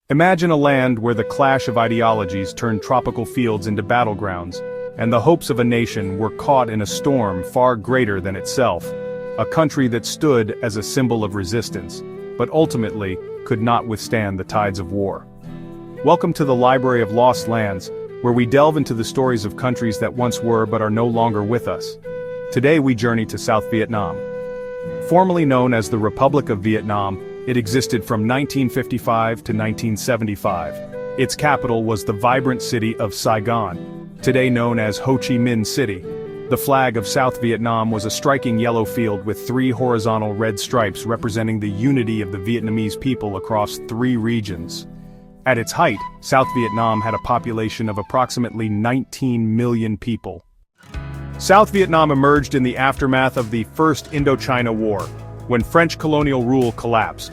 Imagine a land where the clash of ideologies turned tropical fields into battlegrounds, and the hopes of a nation were caught in a storm far greater than itself. A country that stood as a symbol of resistance, but ultimately could not withstand the tides of war. Welcome to the Library of Lost Lands, where we delve into the stories of countries that once were but are no longer with us. Today we journey to South Vietnam. Formerly known as the Republic of Vietnam, it existed from 1955 to 1975. Its capital was the vibrant city of Saigon, today known as Ho Chi Minh City. The flag of South Vietnam was a striking yellow field with 3 horizontal red stripes representing the unity of the Vietnamese people across 3 regions. At its height, South Vietnam had a population of approximately 19 million people. South Vietnam emerged in the aftermath of the First Indochina War, when French colonial rule collapsed.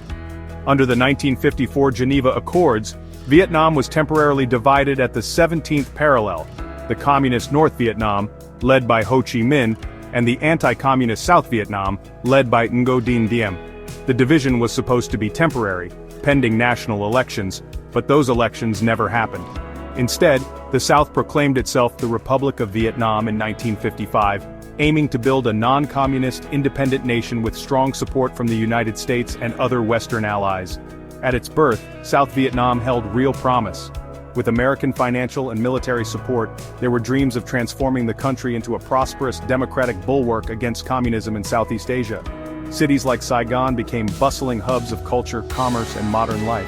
Under the 1954 Geneva Accords, Vietnam was temporarily divided at the 17th parallel, the communist North Vietnam, led by Ho Chi Minh, and the anti-communist South Vietnam, led by Ngo Dinh Diem. The division was supposed to be temporary, pending national elections, but those elections never happened. Instead, the South proclaimed itself the Republic of Vietnam in 1955, aiming to build a non-communist, independent nation with strong support from the United States and other Western allies. At its birth, South Vietnam held real promise. With American financial and military support, there were dreams of transforming the country into a prosperous, democratic bulwark against communism in Southeast Asia. Cities like Saigon became bustling hubs of culture, commerce, and modern life.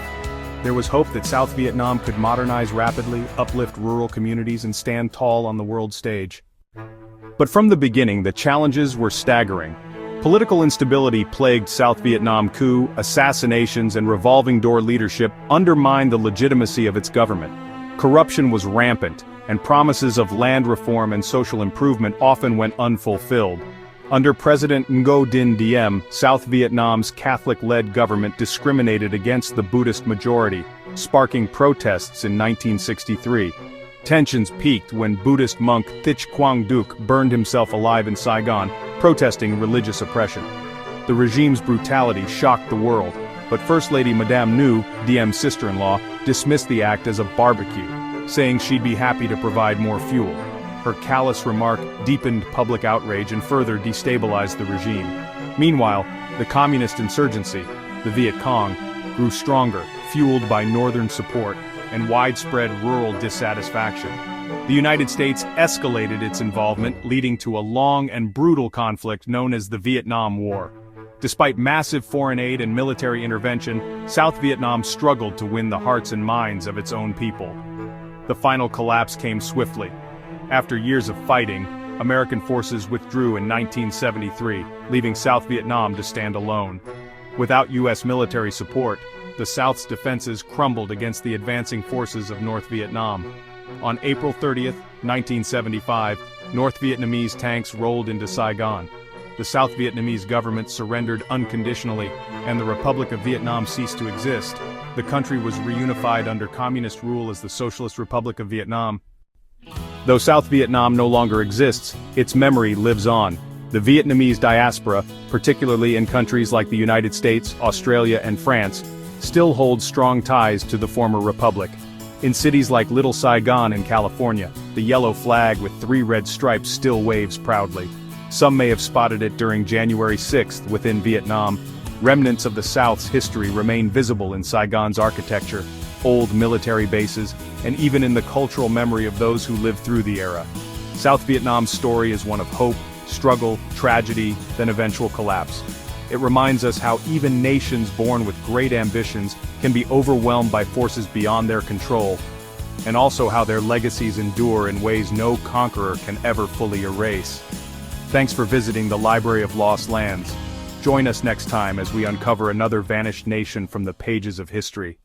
There was hope that South Vietnam could modernize rapidly, uplift rural communities, and stand tall on the world stage. But from the beginning, the challenges were staggering. Political instability plagued South Vietnam. Coup, assassinations, and revolving door leadership undermined the legitimacy of its government. Corruption was rampant, and promises of land reform and social improvement often went unfulfilled. Under President Ngo Dinh Diem, South Vietnam's Catholic-led government discriminated against the Buddhist majority, sparking protests in 1963. Tensions peaked when Buddhist monk Thich Quang Duc burned himself alive in Saigon, protesting religious oppression. The regime's brutality shocked the world, but First Lady Madame Nhu, Diem's sister-in-law, dismissed the act as a barbecue, saying she'd be happy to provide more fuel. Her callous remark deepened public outrage and further destabilized the regime. Meanwhile, the communist insurgency, the Viet Cong, grew stronger, fueled by northern support and widespread rural dissatisfaction. The United States escalated its involvement, leading to a long and brutal conflict known as the Vietnam War. Despite massive foreign aid and military intervention, South Vietnam struggled to win the hearts and minds of its own people. The final collapse came swiftly. After years of fighting, American forces withdrew in 1973, leaving South Vietnam to stand alone. Without U.S. military support, the South's defenses crumbled against the advancing forces of North Vietnam. On April 30, 1975, North Vietnamese tanks rolled into Saigon. The South Vietnamese government surrendered unconditionally, and the Republic of Vietnam ceased to exist. The country was reunified under communist rule as the Socialist Republic of Vietnam. Though South Vietnam no longer exists, its memory lives on. The Vietnamese diaspora, particularly in countries like the United States, Australia, and France, still holds strong ties to the former republic. In cities like Little Saigon in California, the yellow flag with 3 red stripes still waves proudly. Some may have spotted it during January 6th within Vietnam. Remnants of the South's history remain visible in Saigon's architecture, old military bases, and even in the cultural memory of those who lived through the era. South Vietnam's story is one of hope, struggle, tragedy, then eventual collapse. It reminds us how even nations born with great ambitions can be overwhelmed by forces beyond their control, and also how their legacies endure in ways no conqueror can ever fully erase. Thanks for visiting the Library of Lost Lands. Join us next time as we uncover another vanished nation from the pages of history.